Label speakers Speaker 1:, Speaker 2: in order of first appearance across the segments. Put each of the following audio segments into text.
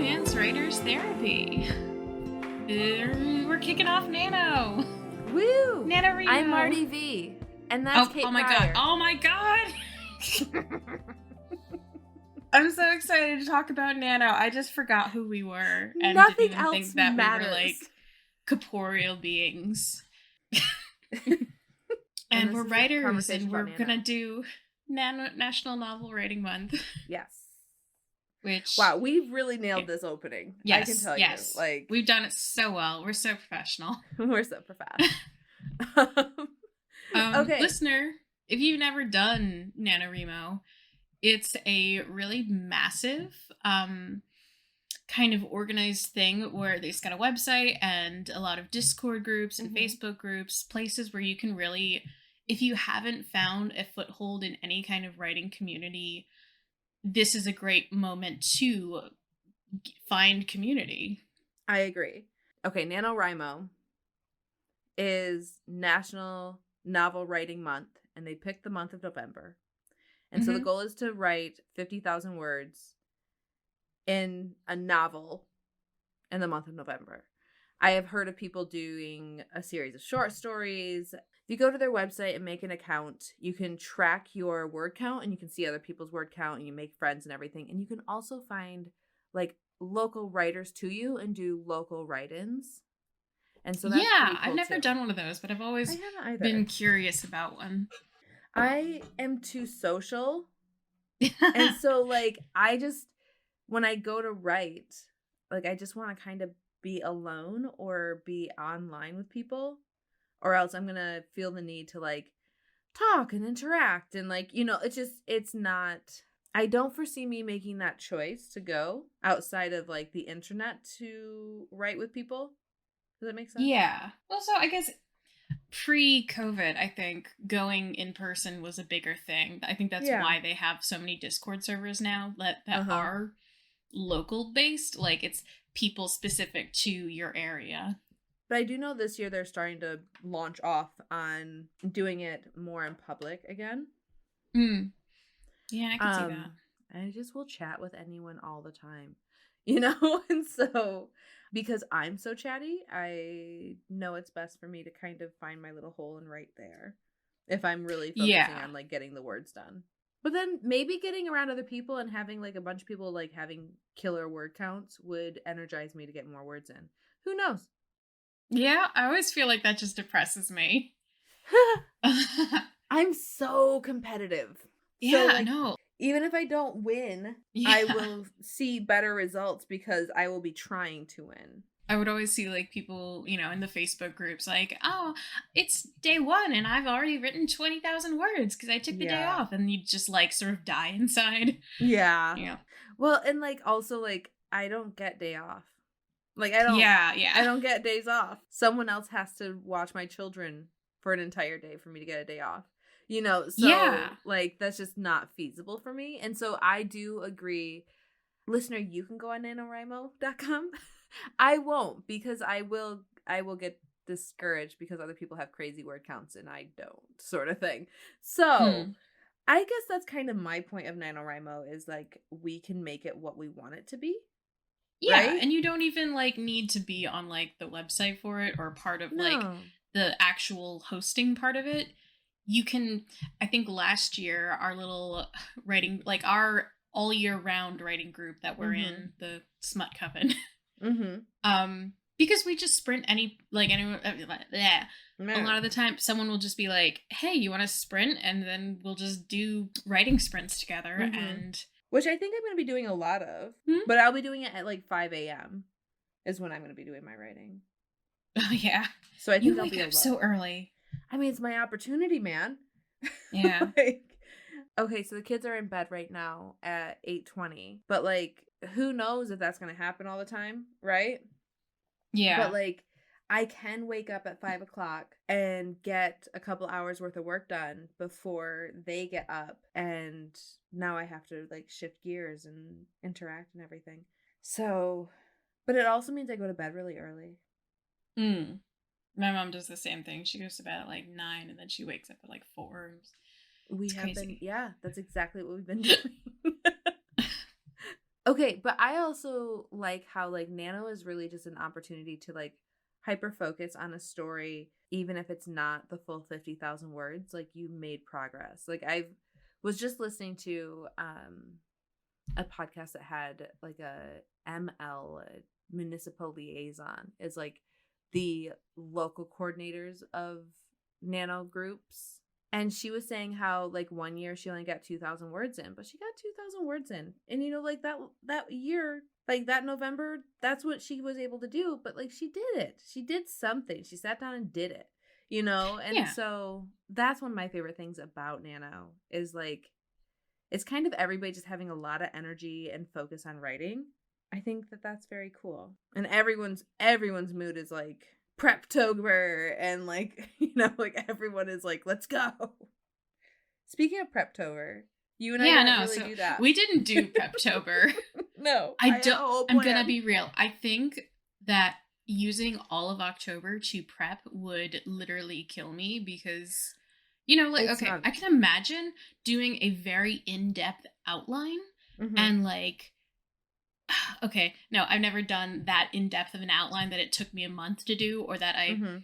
Speaker 1: Romance Writers Therapy. We're kicking off Nano.
Speaker 2: Woo!
Speaker 1: NaNoWriMo.
Speaker 2: I'm Marty Vee. And that's Kate Prior.
Speaker 1: Oh my god! I'm so excited to talk about Nano. I just forgot who we were. And
Speaker 2: Nothing
Speaker 1: didn't even
Speaker 2: else
Speaker 1: think that
Speaker 2: matters.
Speaker 1: we were like corporeal beings. And we're writers, and we're gonna do National Novel Writing Month.
Speaker 2: Yes.
Speaker 1: Which,
Speaker 2: wow, we've really nailed this opening.
Speaker 1: Yes,
Speaker 2: I can tell
Speaker 1: you.
Speaker 2: Like,
Speaker 1: we've done it so well. We're so professional.
Speaker 2: We're so professional. Okay.
Speaker 1: Listener, if you've never done NaNoWriMo, it's a really massive, kind of organized thing where they've got a website and a lot of Discord groups and Facebook groups, places where you can really, if you haven't found a foothold in any kind of writing community, this is a great moment to find community.
Speaker 2: I agree. Okay, NaNoWriMo is National Novel Writing Month, and they picked the month of November. And so the goal is to write 50,000 words in a novel in the month of November. I have heard of people doing a series of short stories. If you go to their website and make an account, you can track your word count and you can see other people's word count and you make friends and everything. And you can also find like local writers to you and do local write-ins. And so that's cool
Speaker 1: I've never done one of those, but I've always been curious about one.
Speaker 2: I am too social. And so like when I go to write, like I just want to kind of be alone or be online with people, or else I'm gonna feel the need to like talk and interact and like, it's not, I don't foresee me making that choice to go outside of like the internet to write with people. Does that make sense?
Speaker 1: Yeah. Well, so I guess pre-COVID, I think going in person was a bigger thing. I think that's why they have so many Discord servers now that are local based. Like it's people specific to your area.
Speaker 2: But I do know this year they're starting to launch off on doing it more in public again.
Speaker 1: Yeah, I can see that.
Speaker 2: I just will chat with anyone all the time, and so because I'm so chatty, I know it's best for me to kind of find my little hole and write there if I'm really focusing on like getting the words done. But then maybe getting around other people and having like a bunch of people like having killer word counts would energize me to get more words in. Who knows?
Speaker 1: Yeah, I always feel like that just depresses me.
Speaker 2: I'm so competitive.
Speaker 1: Yeah,
Speaker 2: so,
Speaker 1: I know.
Speaker 2: Even if I don't win, I will see better results because I will be trying to win.
Speaker 1: I would always see like people, in the Facebook groups like, oh, it's day 1 and I've already written 20,000 words because I took the day off, and you just like sort of die inside.
Speaker 2: Yeah. Well, and like also like I don't get day off. Like I don't I don't get days off. Someone else has to watch my children for an entire day for me to get a day off. So like that's just not feasible for me. And so I do agree. Listener, you can go on NaNoWriMo.com. I won't, because I will get discouraged because other people have crazy word counts and I don't, sort of thing. So I guess that's kind of my point of NaNoWriMo is like we can make it what we want it to be.
Speaker 1: Yeah,
Speaker 2: right?
Speaker 1: And you don't even like need to be on like the website for it or part of like the actual hosting part of it. You can, I think last year, our little writing, like our all year round writing group that we're in, the Smut Coven, because we just sprint anyone, a lot of the time someone will just be like, hey, you want to sprint? And then we'll just do writing sprints together. And
Speaker 2: which I think I'm going to be doing a lot of, but I'll be doing it at like 5 a.m. is when I'm going to be doing my writing.
Speaker 1: Oh, yeah.
Speaker 2: So I think
Speaker 1: you wake up so early.
Speaker 2: I mean, it's my opportunity, man.
Speaker 1: Yeah.
Speaker 2: Okay, so the kids are in bed right now at 8:20. But, like, who knows if that's going to happen all the time, right?
Speaker 1: Yeah.
Speaker 2: But, like, I can wake up at 5 o'clock and get a couple hours worth of work done before they get up. And now I have to, like, shift gears and interact and everything. So, but it also means I go to bed really early.
Speaker 1: My mom does the same thing. She goes to bed at like 9 and then she wakes up at like 4.
Speaker 2: That's exactly what we've been doing. Okay, but I also like how like Nano is really just an opportunity to like hyper focus on a story, even if it's not the full 50,000 words. Like you made progress. Like I was just listening to a podcast that had like a ML, a municipal liaison, is like the local coordinators of Nano groups. And she was saying how like one year she only got 2,000 words in, but she got 2,000 words in. And you know, like that year, like that November, that's what she was able to do. But like she did it. She did something. She sat down and did it. You know? And
Speaker 1: Yeah.
Speaker 2: so that's one of my favorite things about Nano is like it's kind of everybody just having a lot of energy and focus on writing. I think that that's very cool. And everyone's mood is like Preptober and like, you know, like everyone is like, let's go. Speaking of Preptober, you and I didn't really do that.
Speaker 1: We didn't do Preptober.
Speaker 2: No.
Speaker 1: I'm gonna be real. I think that using all of October to prep would literally kill me because, you know, like, okay, I can imagine doing a very in-depth outline and like, okay, no, I've never done that in-depth of an outline that it took me a month to do or that I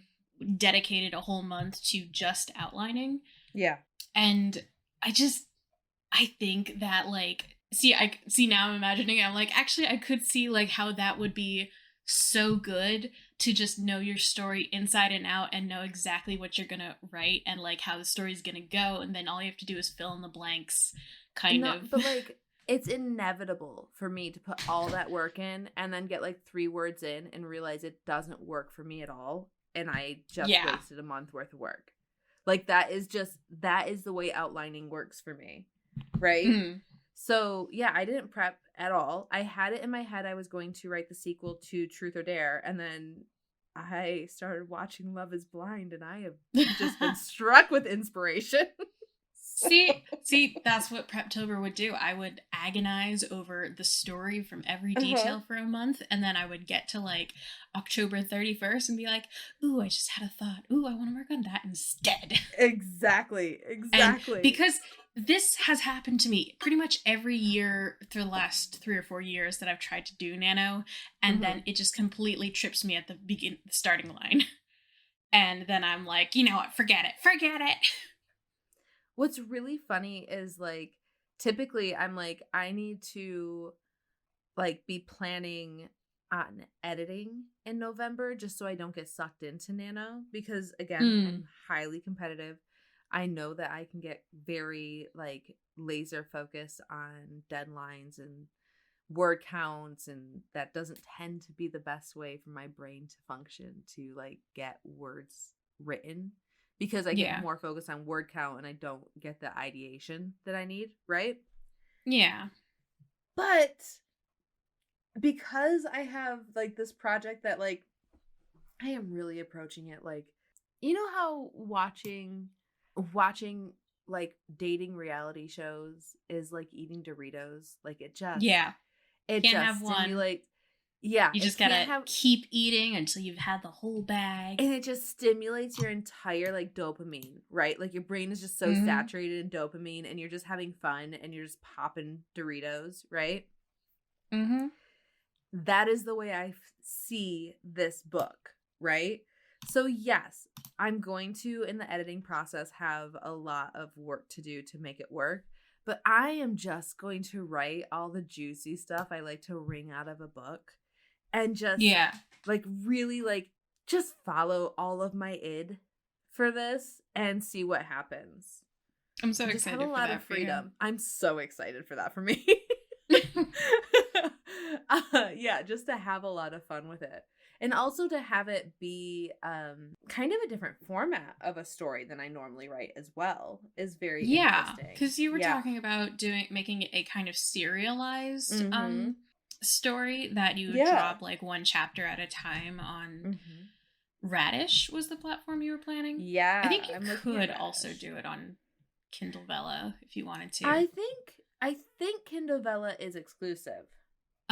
Speaker 1: dedicated a whole month to just outlining.
Speaker 2: Yeah.
Speaker 1: And I think that like, see now I'm imagining it, I'm like, actually I could see like how that would be so good to just know your story inside and out and know exactly what you're gonna write and like how the story's gonna go, and then all you have to do is fill in the blanks kind of.
Speaker 2: But like it's inevitable for me to put all that work in and then get like 3 words in and realize it doesn't work for me at all, and I just wasted a month worth of work. Like that is the way outlining works for me, right? So yeah, I didn't prep at all. I had it in my head I was going to write the sequel to Truth or Dare, and then I started watching Love is Blind, and I have just been struck with inspiration.
Speaker 1: See, that's what Preptober would do. I would agonize over the story from every detail for a month, and then I would get to like October 31st and be like, ooh, I just had a thought. Ooh, I want to work on that instead.
Speaker 2: Exactly.
Speaker 1: And because this has happened to me pretty much every year through the last 3 or 4 years that I've tried to do Nano, and then it just completely trips me at the starting line. And then I'm like, you know what, forget it.
Speaker 2: What's really funny is like typically I'm like I need to like be planning on editing in November just so I don't get sucked into Nano, because again, I'm highly competitive. I know that I can get very like laser focused on deadlines and word counts, and that doesn't tend to be the best way for my brain to function to like get words written, because I get more focused on word count and I don't get the ideation that I need, right?
Speaker 1: Yeah.
Speaker 2: But because I have like this project that like I am really approaching it like, you know how watching like dating reality shows is like eating Doritos, like it just it
Speaker 1: can't
Speaker 2: just
Speaker 1: have
Speaker 2: stimulates.
Speaker 1: One.
Speaker 2: Yeah,
Speaker 1: you just gotta keep eating until you've had the whole bag,
Speaker 2: and it just stimulates your entire like dopamine, right? Like your brain is just so saturated in dopamine, and you're just having fun, and you're just popping Doritos, right? That is the way I see this book, right? So yes, I'm going to, in the editing process, have a lot of work to do to make it work. But I am just going to write all the juicy stuff I like to wring out of a book. And just, like, really, like, just follow all of my id for this and see what happens.
Speaker 1: I'm so excited for that. Just have a lot of
Speaker 2: freedom. I'm so excited for that for me. Yeah, just to have a lot of fun with it. And also to have it be kind of a different format of a story than I normally write as well is very interesting.
Speaker 1: Because you were talking about making it a kind of serialized story that you would drop like one chapter at a time on. Radish was the platform you were planning?
Speaker 2: Yeah.
Speaker 1: I think you could also do it on Kindle Vella if you wanted to.
Speaker 2: I think Kindle Vella is exclusive.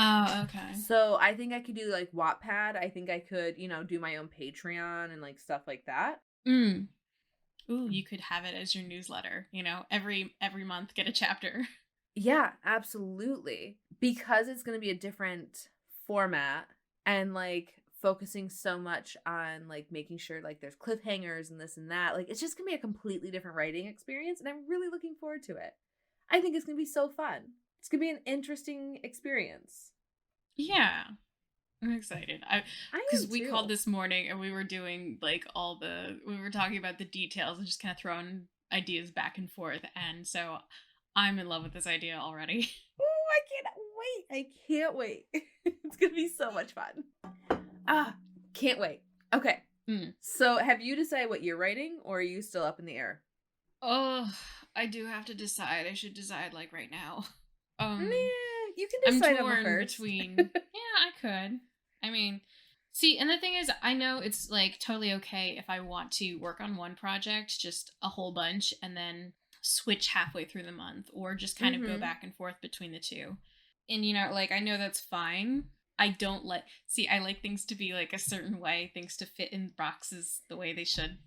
Speaker 1: Oh, okay.
Speaker 2: So I think I could do like Wattpad. I think I could, you know, do my own Patreon and like stuff like that.
Speaker 1: Ooh, you could have it as your newsletter, you know, every month get a chapter.
Speaker 2: Yeah, absolutely. Because it's going to be a different format and like focusing so much on like making sure like there's cliffhangers and this and that. Like it's just going to be a completely different writing experience and I'm really looking forward to it. I think it's going to be so fun. It's going to be an interesting experience.
Speaker 1: Yeah. I'm excited.
Speaker 2: I
Speaker 1: Because
Speaker 2: am
Speaker 1: we
Speaker 2: too.
Speaker 1: called this morning and we were doing like we were talking about the details and just kind of throwing ideas back and forth. And so I'm in love with this idea already.
Speaker 2: Oh, I can't wait. I can't wait. It's going to be so much fun. Ah, can't wait. Okay. So have you decided what you're writing or are you still up in the air?
Speaker 1: Oh, I do have to decide. I should decide like right now.
Speaker 2: Nah, you can
Speaker 1: I'm
Speaker 2: decide on the
Speaker 1: torn
Speaker 2: first.
Speaker 1: between. Yeah, I could. I mean, see, and the thing is, I know it's like totally okay if I want to work on one project, just a whole bunch, and then switch halfway through the month, or just kind of go back and forth between the two. And like I know that's fine. I don't like I like things to be like a certain way, things to fit in boxes the way they should.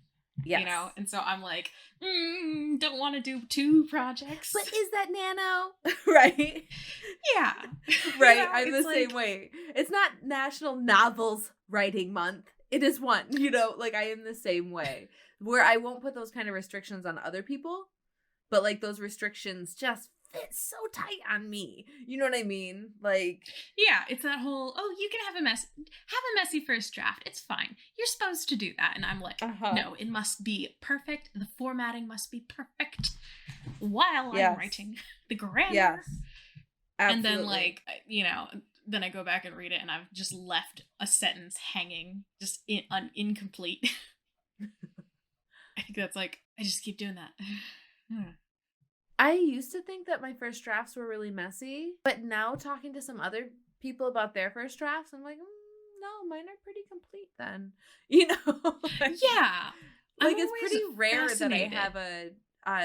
Speaker 2: Yes.
Speaker 1: And so I'm like, don't want to do two projects.
Speaker 2: But is that NaNo? Right?
Speaker 1: Yeah.
Speaker 2: Right. I'm the same way. It's not National Novels Writing Month. It is one, like I am the same way. Where I won't put those kind of restrictions on other people, but like those restrictions just fit so tight on me. You know what I mean? Like,
Speaker 1: yeah, it's that whole, you can have a messy first draft. It's fine. You're supposed to do that. And I'm like, no, it must be perfect. The formatting must be perfect while I'm writing the grammar.
Speaker 2: Yes. Absolutely.
Speaker 1: And then like, then I go back and read it and I've just left a sentence hanging just incomplete. I think that's like, I just keep doing that.
Speaker 2: I used to think that my first drafts were really messy, but now talking to some other people about their first drafts, I'm like, no, mine are pretty complete then.
Speaker 1: Yeah.
Speaker 2: Like it's pretty rare that I have a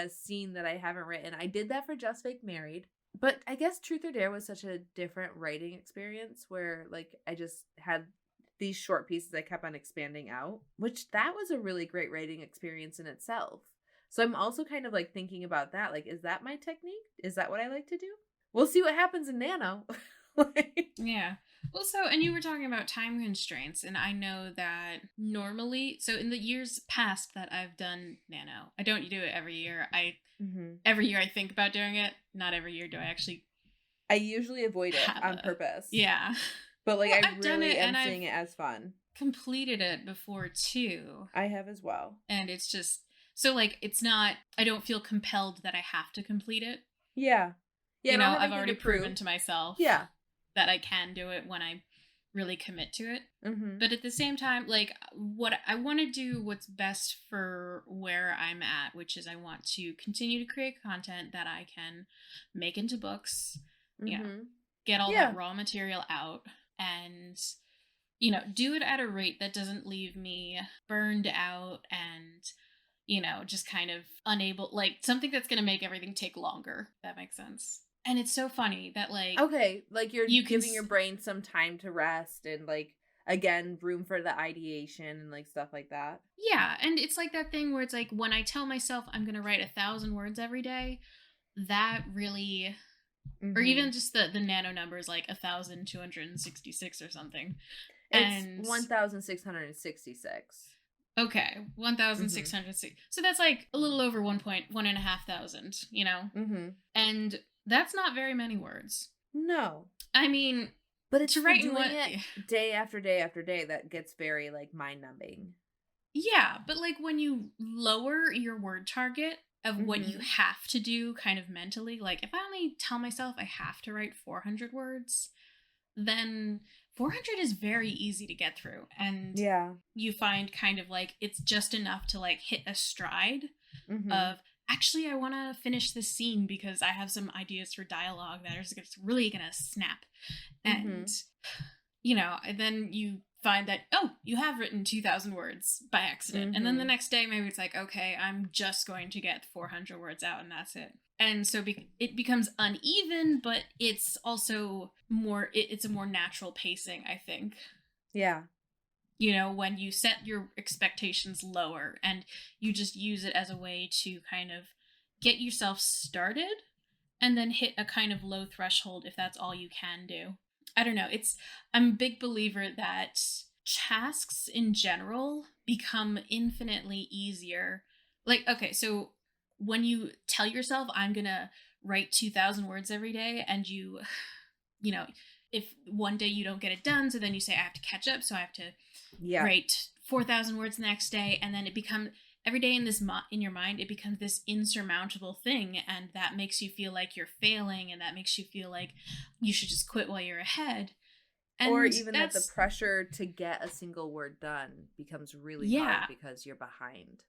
Speaker 2: scene that I haven't written. I did that for Just Fake Married, but I guess Truth or Dare was such a different writing experience where like I just had these short pieces I kept on expanding out, which that was a really great writing experience in itself. So I'm also kind of like thinking about that. Like, is that my technique? Is that what I like to do? We'll see what happens in NaNo.
Speaker 1: Yeah. Well, and you were talking about time constraints, and I know that normally, so in the years past that I've done NaNo, I don't do it every year. Every year I think about doing it. Not every year do I actually.
Speaker 2: I usually avoid it on purpose.
Speaker 1: Yeah.
Speaker 2: But like I really am seeing it as fun.
Speaker 1: Completed it before too.
Speaker 2: I have as well.
Speaker 1: And it's just. So, like, it's not, I don't feel compelled that I have to complete it.
Speaker 2: Yeah.
Speaker 1: Yeah, I've already proven to myself that I can do it when I really commit to it.
Speaker 2: Mm-hmm.
Speaker 1: But at the same time, like, what I want to do what's best for where I'm at, which is I want to continue to create content that I can make into books, get all that raw material out, and, do it at a rate that doesn't leave me burned out and just kind of unable, like something that's going to make everything take longer. That makes sense. And it's so funny that like,
Speaker 2: okay, like you're giving your brain some time to rest and like, again, room for the ideation and like stuff like that.
Speaker 1: Yeah. And it's like that thing where it's like, when I tell myself I'm going to write 1,000 words every day, that really, or even just the NaNo numbers, like 1,266 or something.
Speaker 2: It's 1,666.
Speaker 1: Okay, 1,660. So that's like a little over 1,500, And that's not very many words.
Speaker 2: No.
Speaker 1: I mean,
Speaker 2: but it's doing it day after day after day that gets very like mind-numbing.
Speaker 1: Yeah, but like when you lower your word target of what you have to do kind of mentally, like if I only tell myself I have to write 400 words, then 400 is very easy to get through. And you find kind of like it's just enough to like hit a stride of, actually, I want to finish this scene because I have some ideas for dialogue that are just really going to snap. And, then you find that, you have written 2,000 words by accident. And then the next day, maybe it's like, okay, I'm just going to get 400 words out and that's it. And so it becomes uneven, but it's also more, it's a more natural pacing, I think.
Speaker 2: Yeah.
Speaker 1: When you set your expectations lower and you just use it as a way to kind of get yourself started and then hit a kind of low threshold if that's all you can do. I don't know. I'm a big believer that tasks in general become infinitely easier. Like, okay, so when you tell yourself, I'm going to write 2,000 words every day, and you know, if one day you don't get it done, so then you say, I have to catch up, so I have to write 4,000 words the next day, and then it becomes every day in your mind, it becomes this insurmountable thing, and that makes you feel like you're failing, and that makes you feel like you should just quit while you're ahead. And
Speaker 2: or even that the pressure to get a single word done becomes really hard because you're behind.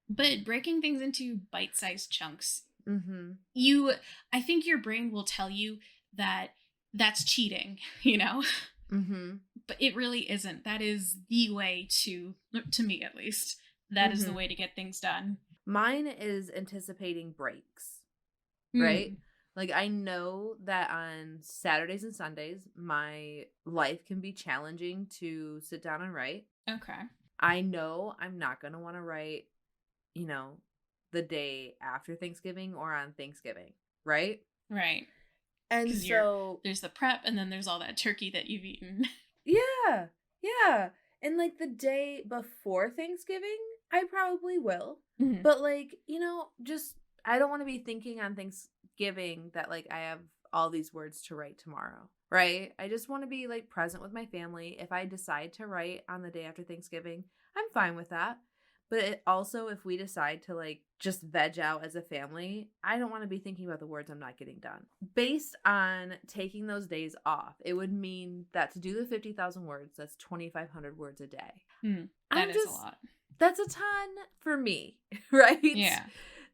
Speaker 1: But breaking things into bite-sized chunks,
Speaker 2: mm-hmm.
Speaker 1: I think your brain will tell you that that's cheating, you know?
Speaker 2: Mm-hmm.
Speaker 1: But it really isn't. That is the way to me at least, that is the way to get things done.
Speaker 2: Mine is anticipating breaks, right? Like, I know that on Saturdays and Sundays, my life can be challenging to sit down and write.
Speaker 1: Okay.
Speaker 2: I know I'm not going to want to write, you know, the day after Thanksgiving or on Thanksgiving, right?
Speaker 1: Right.
Speaker 2: And so
Speaker 1: there's the prep, and then there's all that turkey that you've eaten.
Speaker 2: Yeah. Yeah. And like the day before Thanksgiving, I probably will. Mm-hmm. But like, you know, just I don't want to be thinking on Thanksgiving that like I have all these words to write tomorrow, right? I just want to be like present with my family. If I decide to write on the day after Thanksgiving, I'm fine with that. But also, if we decide to like just veg out as a family, I don't want to be thinking about the words I'm not getting done. Based on taking those days off, it would mean that to do the 50,000 words, that's 2,500 words a day.
Speaker 1: That is a lot.
Speaker 2: That's a ton for me, right?
Speaker 1: Yeah.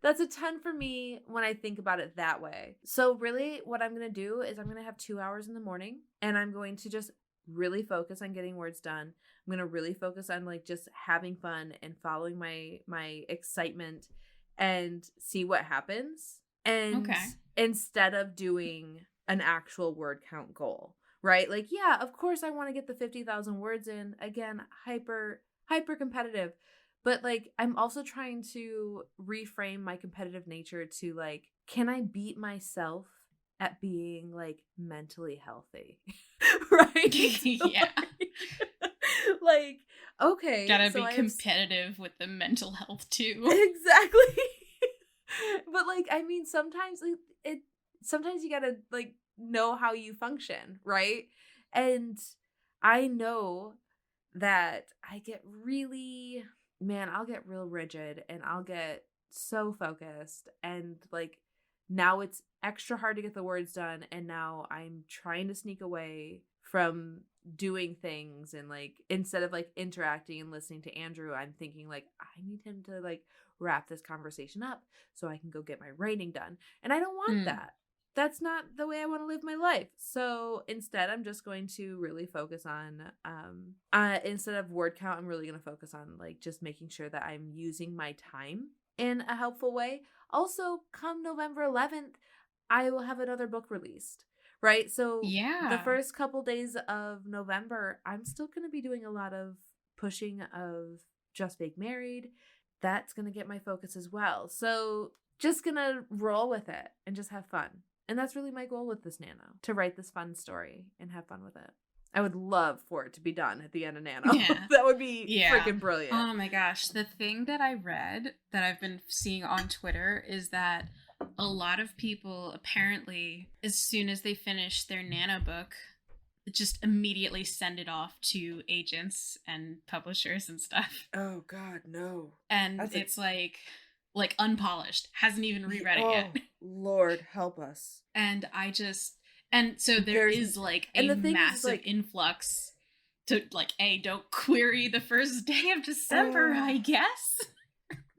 Speaker 2: That's a ton for me when I think about it that way. So really what I'm going to do is I'm going to have 2 hours in the morning, and I'm going to just really focus on getting words done. I'm going to really focus on like just having fun and following my excitement and see what happens. And instead of doing an actual word count goal, right? Like, yeah, of course I want to get the 50,000 words in. Again, hyper competitive. But like, I'm also trying to reframe my competitive nature to like, can I beat myself at being like mentally healthy? Right?
Speaker 1: Yeah.
Speaker 2: Like, okay.
Speaker 1: Gotta be competitive with the mental health too.
Speaker 2: Exactly. But like, I mean, sometimes sometimes you gotta like know how you function, right? And I know that I'll get real rigid, and I'll get so focused, and like now it's extra hard to get the words done, and now I'm trying to sneak away from doing things, and like instead of like interacting and listening to Andrew, I'm thinking like I need him to like wrap this conversation up so I can go get my writing done, and I don't want that. That's not the way I want to live my life. So instead, I'm just going to really focus on, instead of word count, I'm really going to focus on like just making sure that I'm using my time in a helpful way. Also, come November 11th, I will have another book released, right? So the first couple days of November, I'm still going to be doing a lot of pushing of Just Fake Married. That's going to get my focus as well. So just going to roll with it and just have fun. And that's really my goal with this NaNo, to write this fun story and have fun with it. I would love for it to be done at the end of NaNo. Yeah. That would be freaking brilliant.
Speaker 1: Oh my gosh. The thing that I read that I've been seeing on Twitter is that a lot of people apparently, as soon as they finish their NaNo book, just immediately send it off to agents and publishers and stuff.
Speaker 2: Oh God, no.
Speaker 1: And it's like unpolished, hasn't even reread it yet.
Speaker 2: Lord help us.
Speaker 1: And so there is like a massive influx to like, don't query the first day of December, I guess.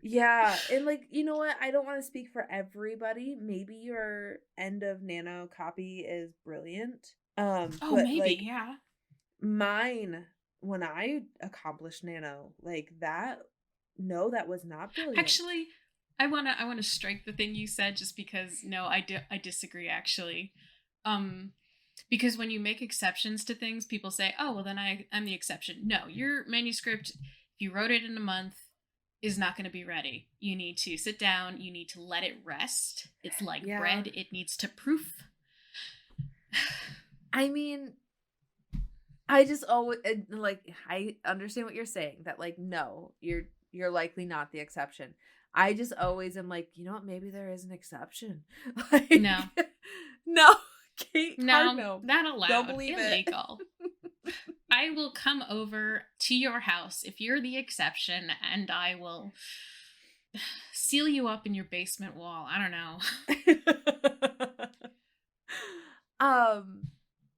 Speaker 2: Yeah, and like, you know what, I don't want to speak for everybody. Maybe your end of NaNo copy is brilliant. But
Speaker 1: maybe,
Speaker 2: like,
Speaker 1: yeah.
Speaker 2: Mine, when I accomplished NaNo, like that was not brilliant.
Speaker 1: Actually, I wanna strike the thing you said, just because I disagree actually. Because when you make exceptions to things, people say, "Oh, well then I'm the exception." No, your manuscript, if you wrote it in a month, is not going to be ready. You need to sit down. You need to let it rest. It's like bread. It needs to proof.
Speaker 2: I mean, I just always, like, I understand what you're saying, that, like, no, you're likely not the exception. I just always am like, you know what, maybe there is an exception. Like,
Speaker 1: no.
Speaker 2: No, Kate,
Speaker 1: no, not allowed.
Speaker 2: Don't believe
Speaker 1: illegal. I will come over to your house if you're the exception, and I will seal you up in your basement wall. I don't
Speaker 2: know.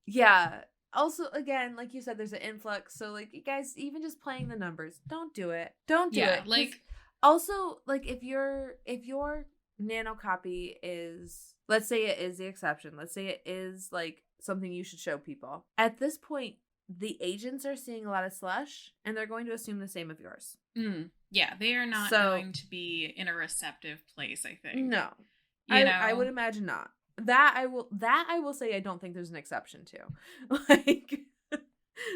Speaker 2: Yeah. Also, again, like you said, there's an influx. So, like, you guys, even just playing the numbers, don't do it. Don't do it.
Speaker 1: Like,
Speaker 2: also, like, if your nano copy is, let's say it is the exception. Let's say it is, like, something you should show people. At this point, the agents are seeing a lot of slush, and they're going to assume the same of yours.
Speaker 1: Yeah, they are not going to be in a receptive place, I think.
Speaker 2: No. I would imagine not. That I will say I don't think there's an exception to. Like,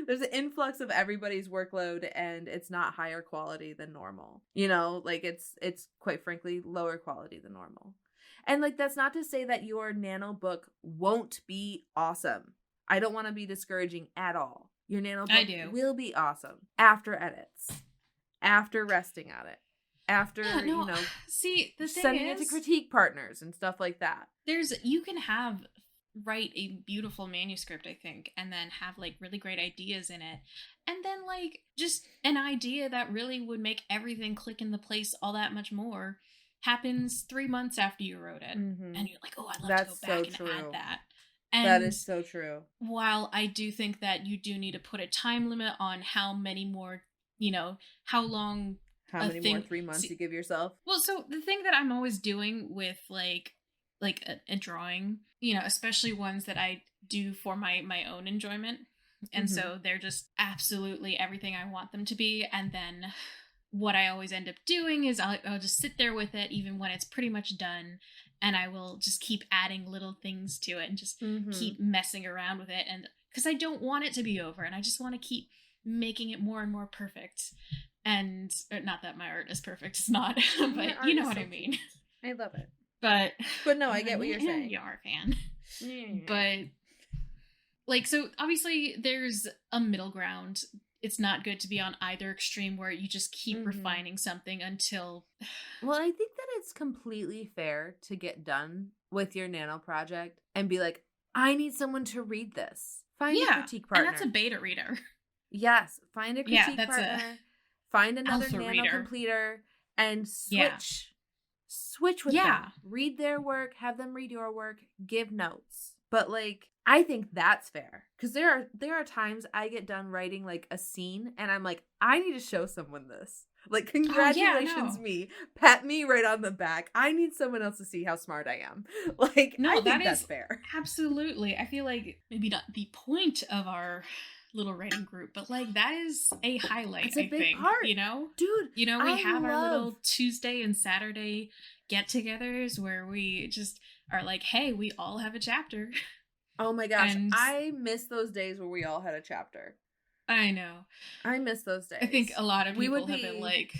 Speaker 2: there's an influx of everybody's workload, and it's not higher quality than normal. You know, like, it's quite frankly lower quality than normal. And, like, that's not to say that your nano book won't be awesome. I don't want to be discouraging at all. Your nano book will be awesome after edits, after resting on it, after,
Speaker 1: see, the thing
Speaker 2: sending it to critique partners and stuff like that.
Speaker 1: You can write a beautiful manuscript, I think, and then have, like, really great ideas in it. And then, like, just an idea that really would make everything click into place all that much more happens 3 months after you wrote it. And you're like, oh, I'd love to go back and add that. And
Speaker 2: that is so true.
Speaker 1: While I do think that you do need to put a time limit on how many more, how long...
Speaker 2: How many more 3 months you give yourself?
Speaker 1: Well, so the thing that I'm always doing with, like a drawing, especially ones that I do for my own enjoyment. And so they're just absolutely everything I want them to be. And then what I always end up doing is I'll just sit there with it even when it's pretty much done. And I will just keep adding little things to it and just keep messing around with it. And because I don't want it to be over, and I just want to keep making it more and more perfect. And not that my art is perfect, it's not, but you know what I mean.
Speaker 2: I love it.
Speaker 1: But
Speaker 2: no, I get what you're saying.
Speaker 1: You are a fan. But, like, so obviously there's a middle ground. It's not good to be on either extreme where you just keep refining something until...
Speaker 2: Well, I think that it's completely fair to get done with your nano project and be like, I need someone to read this. Find a critique partner.
Speaker 1: And that's a beta reader.
Speaker 2: Yes, find a critique partner. Find another nano
Speaker 1: reader.
Speaker 2: completer and switch with them. Read their work, have them read your work, give notes. But, like, I think that's fair, because there are times I get done writing, like, a scene and I'm like, I need to show someone this. Like, congratulations, me. Pat me right on the back. I need someone else to see how smart I am. Like, I think that's fair.
Speaker 1: Absolutely. I feel like maybe not the point of our little writing group, but, like, that is a highlight.
Speaker 2: It's a big part, dude.
Speaker 1: We have our little Tuesday and Saturday get-togethers where we just are like, hey, we all have a chapter.
Speaker 2: Oh my gosh, I miss those days where we all had a chapter.
Speaker 1: I know.
Speaker 2: I miss those days.
Speaker 1: I think a lot of people have been like,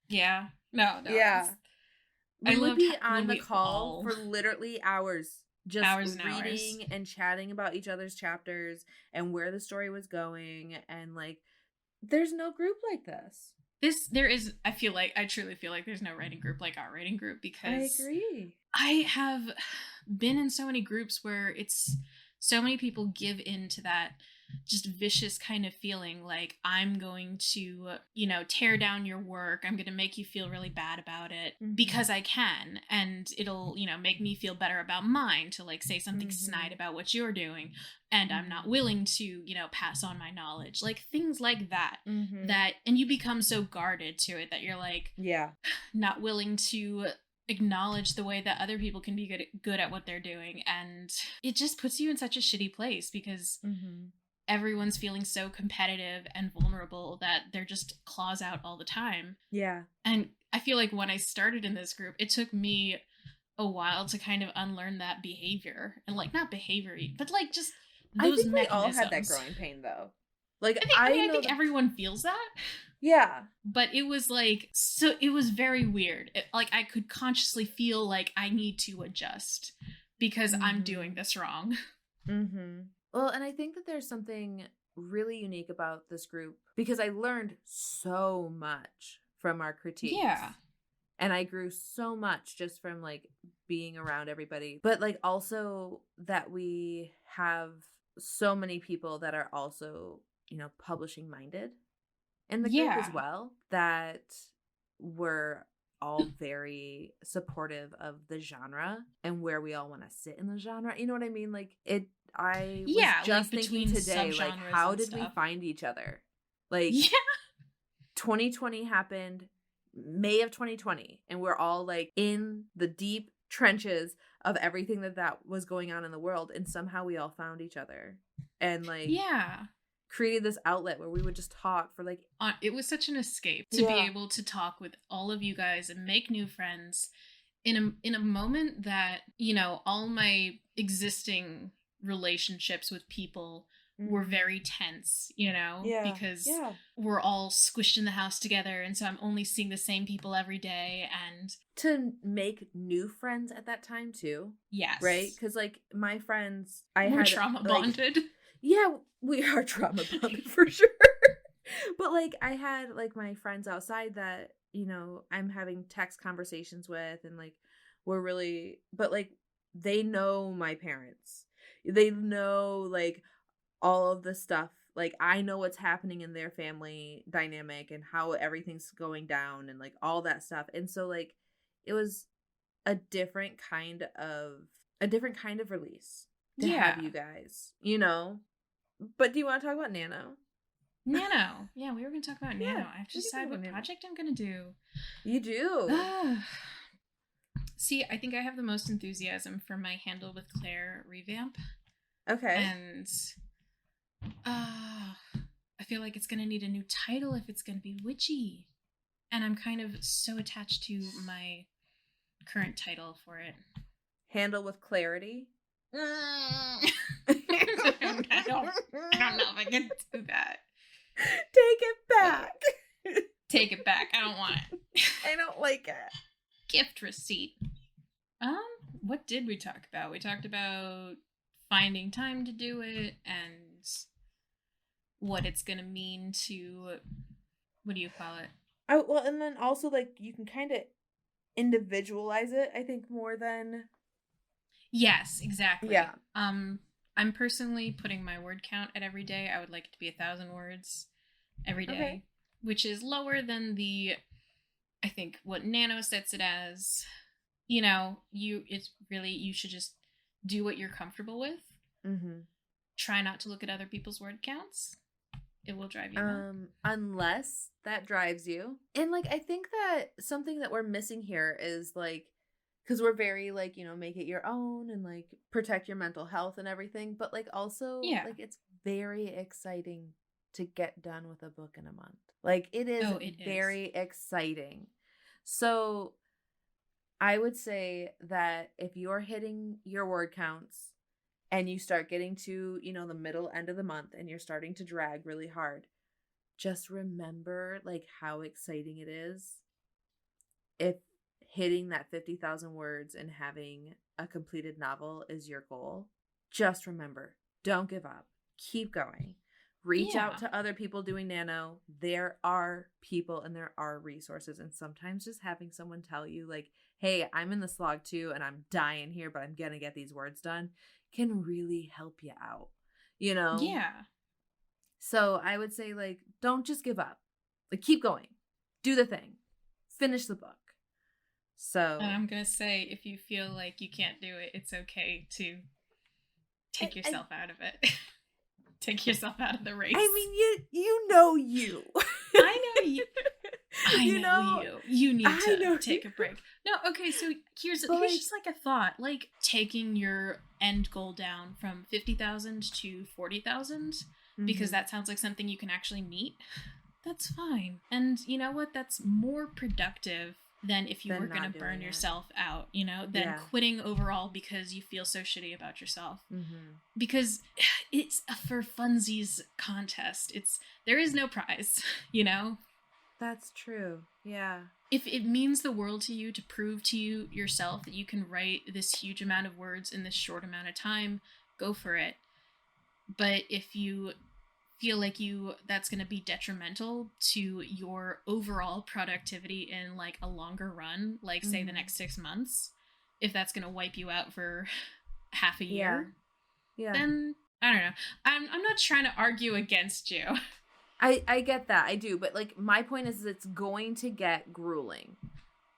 Speaker 1: yeah, no.
Speaker 2: Yeah. We would be on the call for literally hours. Just reading and chatting about each other's chapters and where the story was going, and, like, there's no group like this.
Speaker 1: I truly feel like there's no writing group like our writing group, because
Speaker 2: I agree.
Speaker 1: I have been in so many groups where it's so many people give in to that just vicious kind of feeling, like, I'm going to, tear down your work. I'm going to make you feel really bad about it because I can. And it'll, make me feel better about mine to, like, say something snide about what you're doing. And I'm not willing to, pass on my knowledge. Like, things like that. And you become so guarded to it that you're, like, not willing to acknowledge the way that other people can be good at what they're doing. And it just puts you in such a shitty place, because everyone's feeling so competitive and vulnerable that they're just claws out all the time. Yeah. And I feel like when I started in this group, it took me a while to kind of unlearn that behavior. And, like, not behavior, but, like, just those mechanisms.
Speaker 2: We all had that growing pain, though. Like,
Speaker 1: I think everyone feels that.
Speaker 2: Yeah.
Speaker 1: But it was like, so it was very weird. Like, I could consciously feel like I need to adjust because I'm doing this wrong.
Speaker 2: Well, and I think that there's something really unique about this group because I learned so much from our critiques.
Speaker 1: Yeah.
Speaker 2: And I grew so much just from like being around everybody. But like also that we have so many people that are also, you know, publishing minded in the group as well, that were all very supportive of the genre and where we all want to sit in the genre. You know what I mean? Like I was just like thinking today, like, how did we find each other? Like 2020 happened May of 2020, and we're all like in the deep trenches of everything that was going on in the world, and somehow we all found each other and like created this outlet where we would just talk for like
Speaker 1: it was such an escape to be able to talk with all of you guys and make new friends in a moment that, you know, all my existing relationships with people were very tense, you know, because we're all squished in the house together, and so I'm only seeing the same people every day. And
Speaker 2: to make new friends at that time too.
Speaker 1: Yes.
Speaker 2: Right? Because like my friends,
Speaker 1: we're trauma bonded.
Speaker 2: Yeah, we are trauma bonded for sure. But like I had like my friends outside that, you know, I'm having text conversations with, and like we're really, but like they know my parents. They know like all of the stuff. Like I know what's happening in their family dynamic and how everything's going down and like all that stuff. And so like it was a different kind of release to have you guys, you know. But do you want to talk about NaNo?
Speaker 1: NaNo. Yeah, we were going to talk about NaNo. I have to decide what project I'm going to do.
Speaker 2: You do.
Speaker 1: See, I think I have the most enthusiasm for my Handle with Claire revamp.
Speaker 2: Okay.
Speaker 1: And I feel like it's going to need a new title if it's going to be witchy. And I'm kind of so attached to my current title for it.
Speaker 2: Handle with Clarity?
Speaker 1: I don't know if I can do that.
Speaker 2: Take it back.
Speaker 1: Take it back. I don't want it.
Speaker 2: I don't like it.
Speaker 1: Gift receipt. What did we talk about? We talked about finding time to do it and what it's gonna mean to, what do you call it?
Speaker 2: Oh, well, and then also like you can kind of individualize it, I think, more than.
Speaker 1: Yes, exactly.
Speaker 2: Yeah.
Speaker 1: I'm personally putting my word count at every day. I would like it to be 1,000 words every day, which is lower than I think what NaNo sets it as. You know, you should just do what you're comfortable with. Mm-hmm. Try not to look at other people's word counts. It will drive you nuts.
Speaker 2: Unless that drives you. And like, I think that something that we're missing here is like, because we're very like, you know, make it your own and like protect your mental health and everything. But like also, like it's very exciting to get done with a book in a month. Like it is very exciting. So I would say that if you're hitting your word counts and you start getting to, you know, the middle end of the month and you're starting to drag really hard, just remember like how exciting it is if hitting that 50,000 words and having a completed novel is your goal. Just remember, don't give up. Keep going. Reach out to other people doing NaNo. There are people and there are resources. And sometimes just having someone tell you like, hey, I'm in the slog too and I'm dying here, but I'm going to get these words done can really help you out, you know?
Speaker 1: Yeah.
Speaker 2: So I would say like, don't just give up. Like keep going. Do the thing. Finish the book. So
Speaker 1: and I'm going to say, if you feel like you can't do it, it's okay to take yourself out of it. Take yourself out of the race.
Speaker 2: I mean, you know you.
Speaker 1: I know you. I know you. You need to take a break. No, okay, so here's just like a thought. Like, taking your end goal down from 50,000 to 40,000, because that sounds like something you can actually meet. That's fine. And you know what? That's more productive than if you
Speaker 2: Than
Speaker 1: were going
Speaker 2: not
Speaker 1: to burn
Speaker 2: doing it.
Speaker 1: yourself out, you know, than
Speaker 2: Yeah.
Speaker 1: quitting overall because you feel so shitty about yourself.
Speaker 2: Mm-hmm.
Speaker 1: Because it's a for funsies contest. There is no prize, you know?
Speaker 2: That's true. Yeah.
Speaker 1: If it means the world to you to prove to you yourself that you can write this huge amount of words in this short amount of time, go for it. But if you feel like that's going to be detrimental to your overall productivity in like a longer run, like say the next 6 months, if that's going to wipe you out for half a year, then I don't know. I'm not trying to argue against you.
Speaker 2: I get that. I do. But like my point is it's going to get grueling.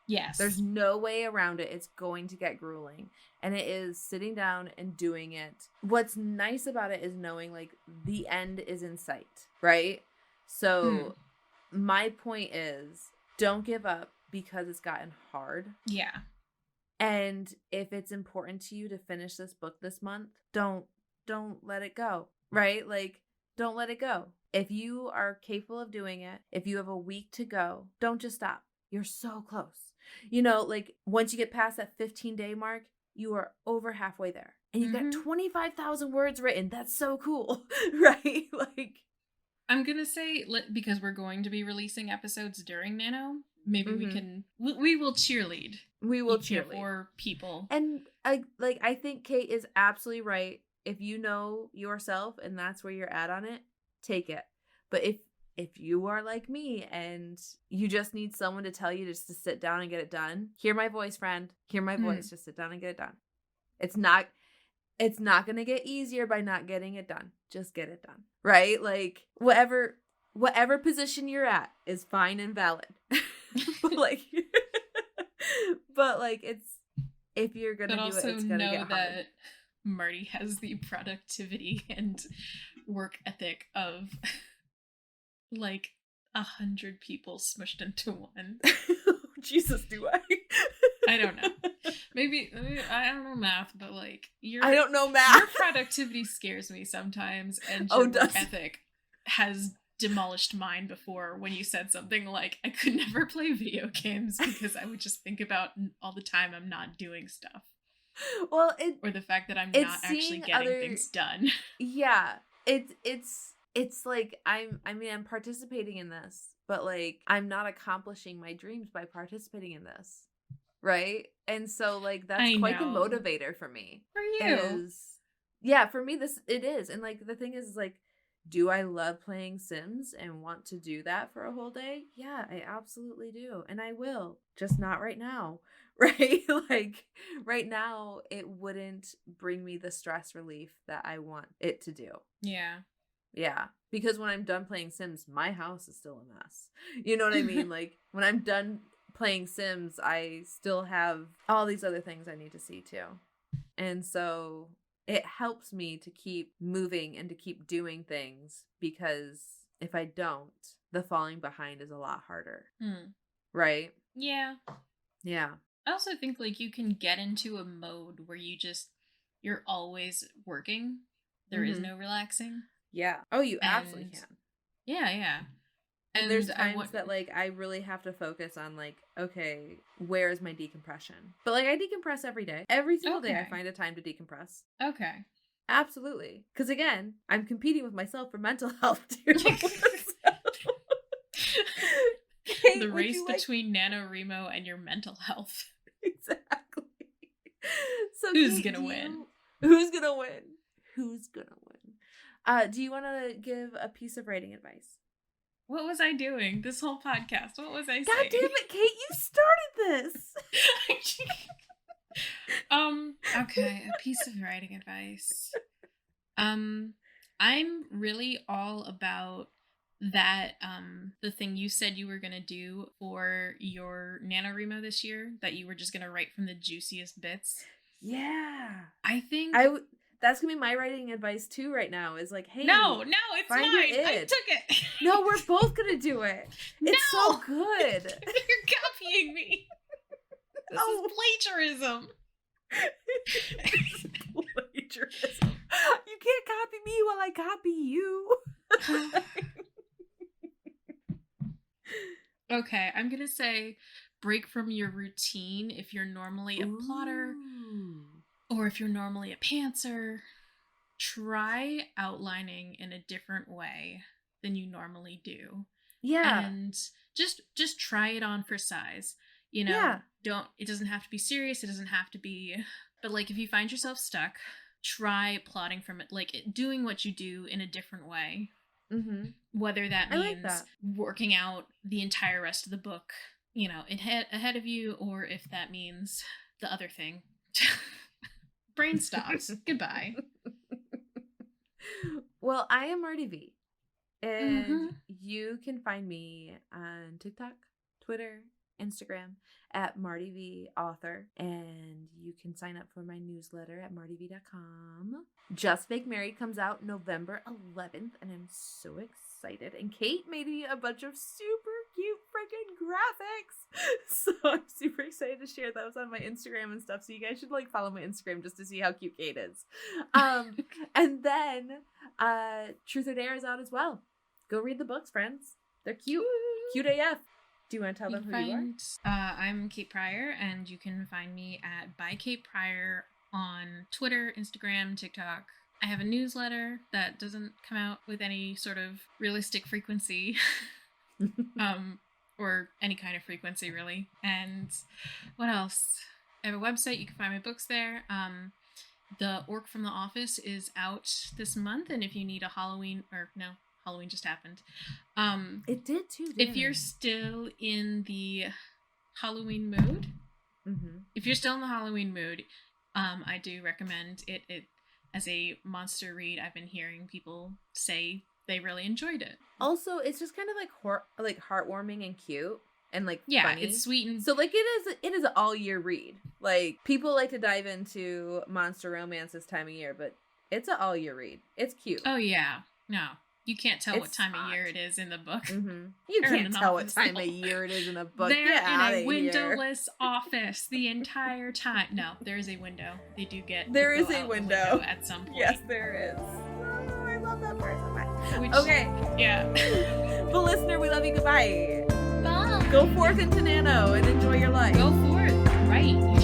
Speaker 1: Yes.
Speaker 2: There's no way around it. It's going to get grueling. And it is sitting down and doing it. What's nice about it is knowing like the end is in sight, right? So my point is don't give up because it's gotten hard.
Speaker 1: Yeah.
Speaker 2: And if it's important to you to finish this book this month, don't let it go, right? Like don't let it go. If you are capable of doing it, if you have a week to go, don't just stop. You're so close. You know, like once you get past that 15-day mark, you are over halfway there. And you've got 25,000 words written. That's so cool, right? Like,
Speaker 1: I'm going to say, because we're going to be releasing episodes during Nano, maybe we will cheerlead.
Speaker 2: We will cheerlead.
Speaker 1: For people.
Speaker 2: And I think Kate is absolutely right. If you know yourself and that's where you're at on it, take it. But if you are like me and you just need someone to tell you just to sit down and get it done, hear my voice, friend. Hear my voice. Just sit down and get it done. It's not going to get easier by not getting it done. Just get it done. Right? Like whatever position you're at is fine and valid. but it's if you're going to do it, it's going to get hard.
Speaker 1: That Marty has the productivity and work ethic of like 100 people smushed into one.
Speaker 2: Jesus, do I?
Speaker 1: I don't know. Maybe I don't know math, but like
Speaker 2: I don't know math.
Speaker 1: Your productivity scares me sometimes, and your work ethic has demolished mine before. When you said something like I could never play video games because I would just think about all the time I'm not doing stuff.
Speaker 2: Well,
Speaker 1: or the fact that I'm not actually getting things done.
Speaker 2: Yeah, it's like I'm participating in this, but like I'm not accomplishing my dreams by participating in this, right? And so like that's quite the motivator for me.
Speaker 1: For you,
Speaker 2: for me it is. And like the thing is like, do I love playing Sims and want to do that for a whole day? Yeah, I absolutely do, and I will, just not right now. Right? Like right now it wouldn't bring me the stress relief that I want it to do. Yeah, because when I'm done playing Sims, my house is still a mess. You know what I mean? Like when I'm done playing Sims, I still have all these other things I need to see too. And so it helps me to keep moving and to keep doing things, because if I don't, the falling behind is a lot harder. Right?
Speaker 1: Yeah. I also think like you can get into a mode where you're always working. There is no relaxing.
Speaker 2: Yeah. Oh, you absolutely can.
Speaker 1: Yeah.
Speaker 2: And there's times that like I really have to focus on like, okay, where is my decompression? But like I decompress every day. Every single day I find a time to decompress.
Speaker 1: Okay.
Speaker 2: Absolutely. Because again, I'm competing with myself for mental health too. Kate,
Speaker 1: the race between NaNoWriMo and your mental health.
Speaker 2: Exactly. So
Speaker 1: who's gonna win?
Speaker 2: Who's gonna win? Do you want to give a piece of writing advice?
Speaker 1: What was I doing this whole podcast? What was I saying?
Speaker 2: God damn it, Kate! You started this.
Speaker 1: Okay, a piece of writing advice. I'm really all about that the thing you said you were gonna do for your NaNoWriMo this year, that you were just gonna write from the juiciest bits.
Speaker 2: Yeah,
Speaker 1: I think
Speaker 2: that's gonna be my writing advice too right now, is like, hey,
Speaker 1: no, it's mine. I took it.
Speaker 2: No, we're both gonna do it. It's so good.
Speaker 1: You're copying me. This is plagiarism.
Speaker 2: Plagiarism. You can't copy me while I copy you.
Speaker 1: Okay, I'm gonna say break from your routine if you're normally a plotter or if you're normally a pantser. Try outlining in a different way than you normally do.
Speaker 2: Yeah.
Speaker 1: And just try it on for size. You know, it doesn't have to be serious. It doesn't have to be, but like if you find yourself stuck, try plotting from it, like doing what you do in a different way.
Speaker 2: Mm-hmm.
Speaker 1: Whether that means working out the entire rest of the book, you know, ahead of you, or if that means the other thing. Brain stops. Goodbye.
Speaker 2: Well, I am Marty Vee, and you can find me on TikTok, Twitter, Instagram at Marty Vee Author, and you can sign up for my newsletter at martyvee.com. Just Make Married comes out November 11th, and I'm so excited. And Kate made me a bunch of super cute freaking graphics, so I'm super excited to share those on my Instagram and stuff. So you guys should like follow my Instagram just to see how cute Kate is. And then Truth or Dare is out as well. Go read the books, friends. They're cute. Cute AF. Do you want to tell them who you are?
Speaker 1: I'm Kate Prior, and you can find me at by Kate Prior on Twitter, Instagram, TikTok. I have a newsletter that doesn't come out with any sort of realistic frequency, or any kind of frequency, really. And what else? I have a website. You can find my books there. The Orc from the Office is out this month, and if you need a Halloween just happened.
Speaker 2: It did too.
Speaker 1: If you're still in the Halloween mood, I do recommend it as a monster read. I've been hearing people say they really enjoyed it.
Speaker 2: Also, it's just kind of like heartwarming and cute and like funny.
Speaker 1: It's sweet and
Speaker 2: so like it is an all year read. Like people like to dive into monster romance this time of year, but it's an all year read. It's cute.
Speaker 1: Oh yeah, no. You can't tell what time of year it is in the book.
Speaker 2: Mm-hmm. You can't tell what time of year it is in a book.
Speaker 1: They're in a windowless office the entire time. No, there is a window. They do get.
Speaker 2: There is a window
Speaker 1: at some point.
Speaker 2: Yes, there is. Oh, I love that part so much.
Speaker 1: Which,
Speaker 2: okay.
Speaker 1: Yeah.
Speaker 2: But listener, we love you. Goodbye.
Speaker 1: Bye.
Speaker 2: Go forth into Nano and enjoy your life.
Speaker 1: Go forth. Right. You